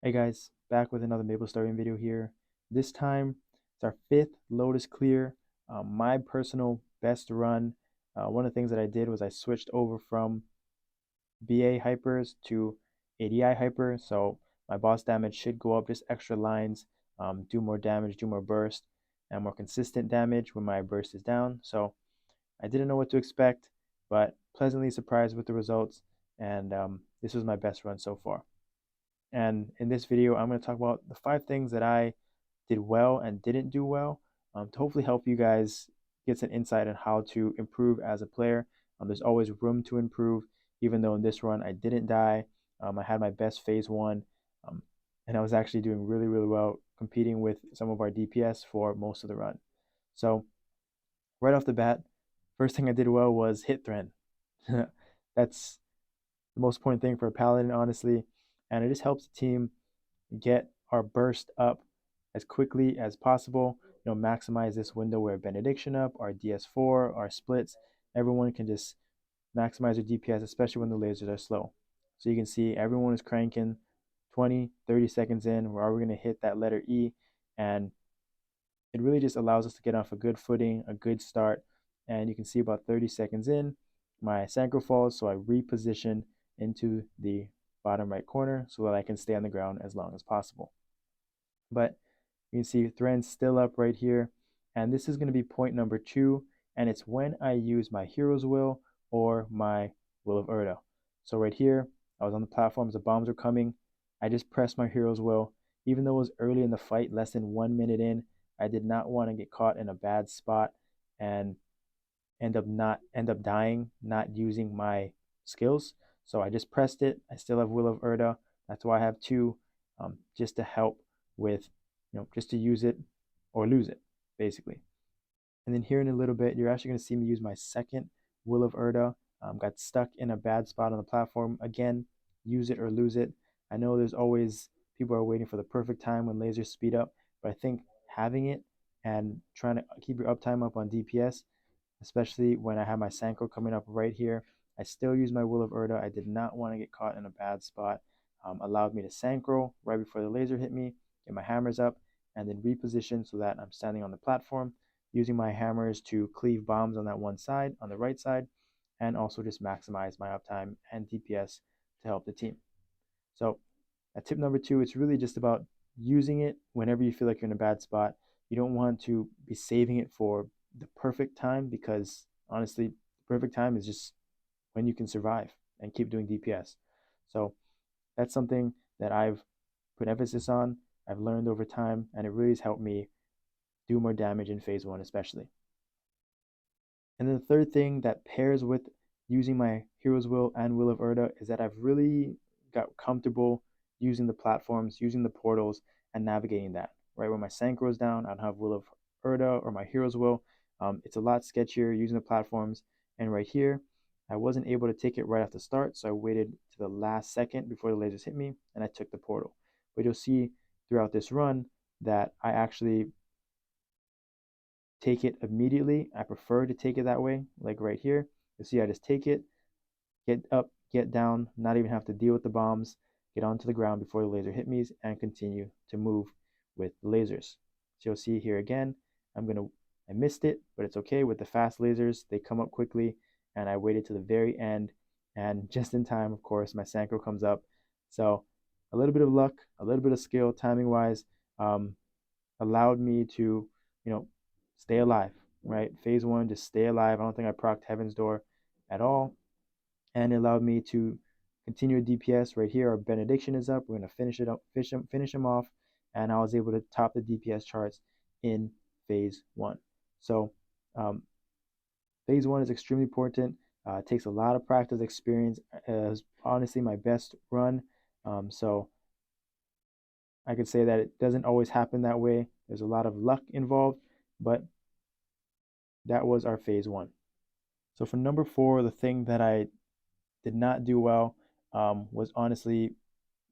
Hey guys, back with another Maplestory video here. This time, it's our fifth Lotus Clear, my personal best run. One of the things that I did was I switched over from BA hypers to ADI hyper, so my boss damage should go up just extra lines, do more damage, do more burst, and more consistent damage when my burst is down. So I didn't know what to expect, but pleasantly surprised with the results, and this was my best run so far. And in this video, I'm going to talk about the 5 things that I did well and didn't do well to hopefully help you guys get some insight on how to improve as a player. There's always room to improve, even though in this run I didn't die. I had my best phase one, um, and I was actually doing really, really well competing with some of our DPS for most of the run. So, right off the bat, first thing I did well was hit thread. That's the most important thing for a paladin, honestly, and it just helps the team get our burst up as quickly as possible. Maximize this window where benediction up, our DS4, our splits, everyone can just maximize their DPS, especially when the lasers are slow. So you can see everyone is cranking 20, 30 seconds in. We're already going to hit that letter E, and it really just allows us to get off a good footing, a good start. And you can see about 30 seconds in, my synchro falls, so I reposition into the bottom right corner so that I can stay on the ground as long as possible. But you can see Thren's still up right here, and this is going to be point number 2, and it's when I use my Hero's Will or my Will of Urda. So right here, I was on the platforms, the bombs were coming. I just pressed my Hero's Will. Even though it was early in the fight, less than 1 minute in, I did not want to get caught in a bad spot and end up dying, not using my skills. So I just pressed it. I still have Will of Urda. That's why I have 2, just to help with, just to use it or lose it, basically. And then here in a little bit, you're actually going to see me use my second Will of Urda. Got stuck in a bad spot on the platform. Again, use it or lose it. I know there's always people are waiting for the perfect time when lasers speed up, but I think having it and trying to keep your uptime up on DPS, especially when I have my Sanko coming up right here, I still use my Will of Urda. I did not want to get caught in a bad spot. Allowed me to Sanko right before the laser hit me, get my hammers up, and then reposition so that I'm standing on the platform, using my hammers to cleave bombs on that one side, on the right side, and also just maximize my uptime and DPS to help the team. So at tip number 2, it's really just about using it whenever you feel like you're in a bad spot. You don't want to be saving it for the perfect time, because honestly, the perfect time is just when you can survive and keep doing DPS. So that's something that I've put emphasis on, I've learned over time, and it really has helped me do more damage in phase 1 especially. And then the third thing that pairs with using my Hero's Will and Will of Urda is that I've really got comfortable using the platforms, using the portals, and navigating that. Right when my Synchro is down, I don't have Will of Urda or my Hero's Will. It's a lot sketchier using the platforms. And right here, I wasn't able to take it right off the start, so I waited to the last second before the lasers hit me, and I took the portal. But you'll see throughout this run that I actually take it immediately. I prefer to take it that way, like right here. You see, I just take it, get up, get down, not even have to deal with the bombs, get onto the ground before the laser hit me, and continue to move with the lasers. So you'll see here again, I missed it, but it's okay. With the fast lasers, they come up quickly, and I waited to the very end, and just in time, of course, my Synchro comes up. So a little bit of luck, a little bit of skill, timing wise, allowed me to, you know, stay alive, right? Phase 1, just stay alive. I don't think I procced Heaven's Door at all. And it allowed me to continue DPS right here. Our benediction is up. We're going to finish it up, finish him off. And I was able to top the DPS charts in phase 1. So phase 1 is extremely important. It takes a lot of practice, experience. It's honestly my best run. So I could say that it doesn't always happen that way. There's a lot of luck involved, but that was our phase 1. So for number 4, the thing that I did not do well, was honestly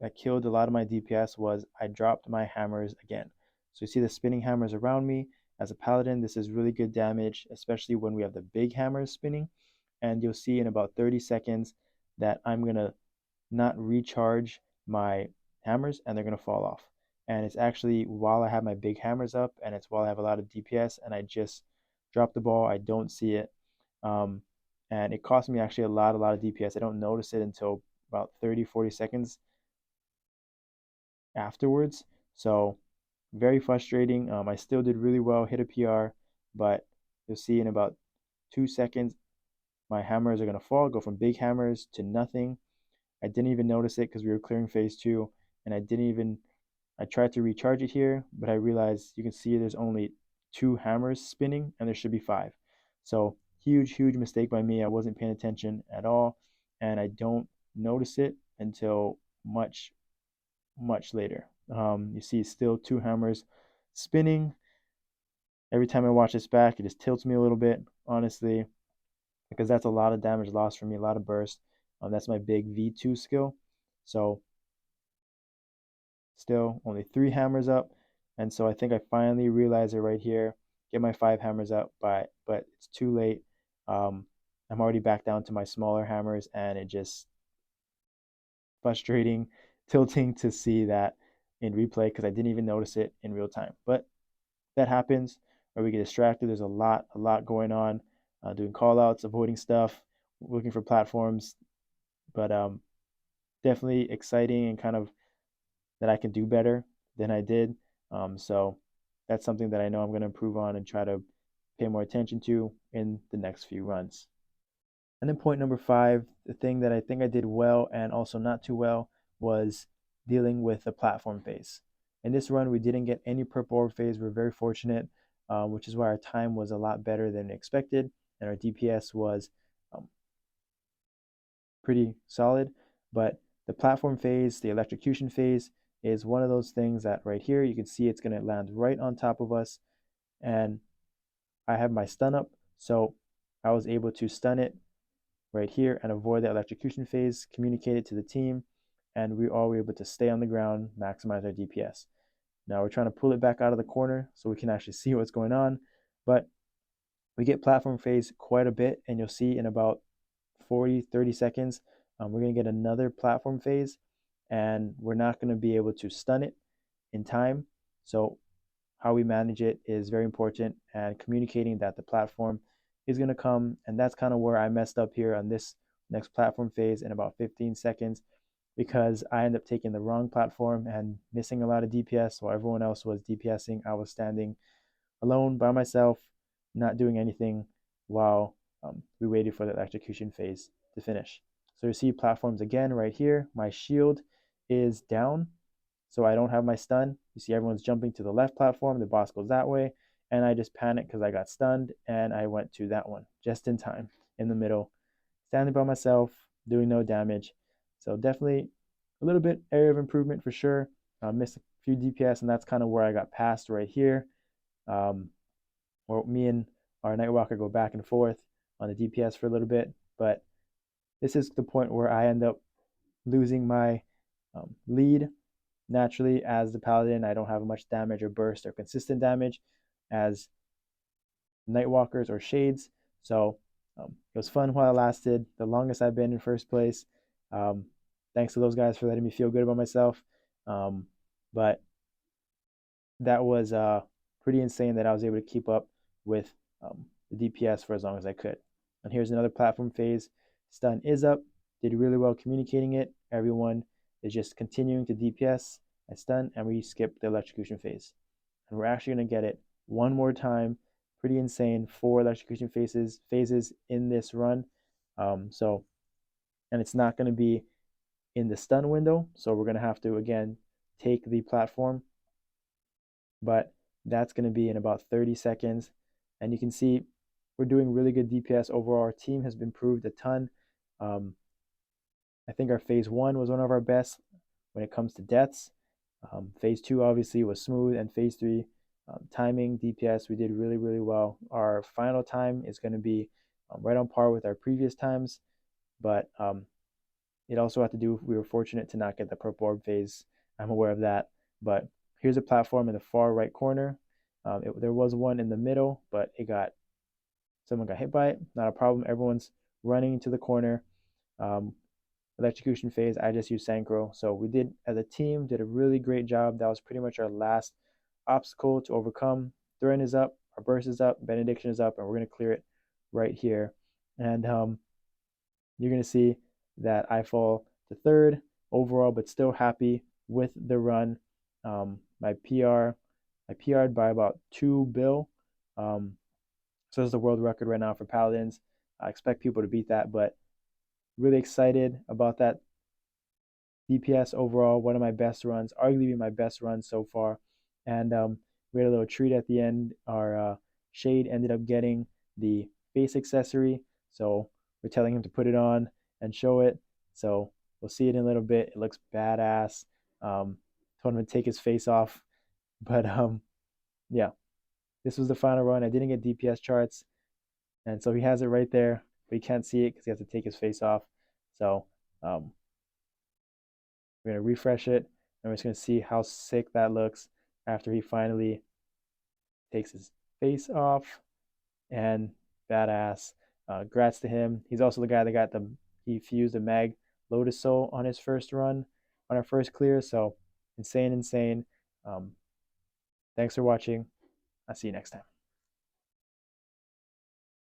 that killed a lot of my DPS, was I dropped my hammers again. So you see the spinning hammers around me. As a paladin, this is really good damage, especially when we have the big hammers spinning. And you'll see in about 30 seconds that I'm going to not recharge my hammers and they're going to fall off. And it's actually while I have my big hammers up, and it's while I have a lot of DPS and I just drop the ball, I don't see it. Um, and it cost me actually a lot of DPS. I don't notice it until about 30, 40 seconds afterwards. So very frustrating. I still did really well, hit a PR, but you'll see in about 2 seconds, my hammers are going to fall, go from big hammers to nothing. I didn't even notice it because we were clearing phase two, and I tried to recharge it here, but I realized you can see there's only 2 hammers spinning and there should be 5. So huge mistake by me. I wasn't paying attention at all, and I don't notice it until much later. You see still 2 hammers spinning. Every time I watch this back, it just tilts me a little bit, honestly, because that's a lot of damage lost for me, a lot of burst. That's my big V2 skill. So still only 3 hammers up. And so I think I finally realized it right here. Get my 5 hammers up, but it's too late. I'm already back down to my smaller hammers, and it just frustrating, tilting to see that in replay because I didn't even notice it in real time. But that happens, or we get distracted. There's a lot going on, doing call outs, avoiding stuff, looking for platforms. But definitely exciting and kind of that I can do better than I did. So that's something that I know I'm going to improve on and try to pay more attention to in the next few runs. And then point number 5, the thing that I think I did well and also not too well was dealing with the platform phase. In this run, we didn't get any purple orb phase. We're very fortunate, which is why our time was a lot better than expected, and our DPS was pretty solid. But the platform phase, the electrocution phase, is one of those things that right here, you can see it's going to land right on top of us. And I have my stun up, so I was able to stun it right here and avoid the electrocution phase, communicate it to the team, and we all were able to stay on the ground, maximize our DPS. Now we're trying to pull it back out of the corner so we can actually see what's going on, but we get platform phase quite a bit, and you'll see in about 40, 30 seconds, we're going to get another platform phase, and we're not going to be able to stun it in time. So how we manage it is very important, and communicating that the platform is going to come. And that's kind of where I messed up here on this next platform phase in about 15 seconds, because I ended up taking the wrong platform and missing a lot of DPS while everyone else was DPSing. I was standing alone by myself, not doing anything while we waited for the electrocution phase to finish. So you see platforms again right here. My shield is down, so I don't have my stun. You see everyone's jumping to the left platform. The boss goes that way, and I just panicked because I got stunned, and I went to that one just in time in the middle, standing by myself, doing no damage. So definitely a little bit area of improvement for sure. Missed a few DPS, and that's kind of where I got passed right here. Where me and our Nightwalker go back and forth on the DPS for a little bit, but this is the point where I end up losing my lead. Naturally, as the Paladin, I don't have much damage or burst or consistent damage as Nightwalkers or Shades. So it was fun while it lasted. The longest I've been in first place. Thanks to those guys for letting me feel good about myself. But that was pretty insane that I was able to keep up with the DPS for as long as I could. And here's another platform phase. Stun is up. Did really well communicating it. Everyone is just continuing to DPS. I stun, and we skip the electrocution phase. And we're actually going to get it one more time. Pretty insane. 4 electrocution phases in this run. And it's not going to be in the stun window, so we're going to have to again take the platform, but that's going to be in about 30 seconds. And you can see we're doing really good DPS overall. Our team has improved a ton. I think our phase 1 was one of our best when it comes to deaths. Phase 2 obviously was smooth, and phase 3 timing, DPS, we did really well. Our final time is going to be right on par with our previous times, but it also had to do, we were fortunate to not get the purple orb phase. I'm aware of that, but here's a platform in the far right corner. There was one in the middle, but someone got hit by it. Not a problem. Everyone's running to the corner. electrocution phase, I just used synchro. So we did, as a team, did a really great job. That was pretty much our last obstacle to overcome. Threaten is up, our burst is up, benediction is up, and we're going to clear it right here. And you're going to see that I fall to third overall, but still happy with the run. My I PR'd by about 2 bill. So this is the world record right now for Paladins. I expect people to beat that, but really excited about that DPS overall. One of my best runs, arguably my best run so far. And we had a little treat at the end. Our Shade ended up getting the face accessory. So we're telling him to put it on and show it. So we'll see it in a little bit. It looks badass. Told him to take his face off. But yeah, this was the final run. I didn't get DPS charts. And so he has it right there, but he can't see it because he has to take his face off. So we're going to refresh it, and we're just going to see how sick that looks after he finally takes his face off. And badass. Grats to him. He's also the guy that got he fused the mag Lotus Soul on his first run, on our first clear. So insane. Thanks for watching. I'll see you next time.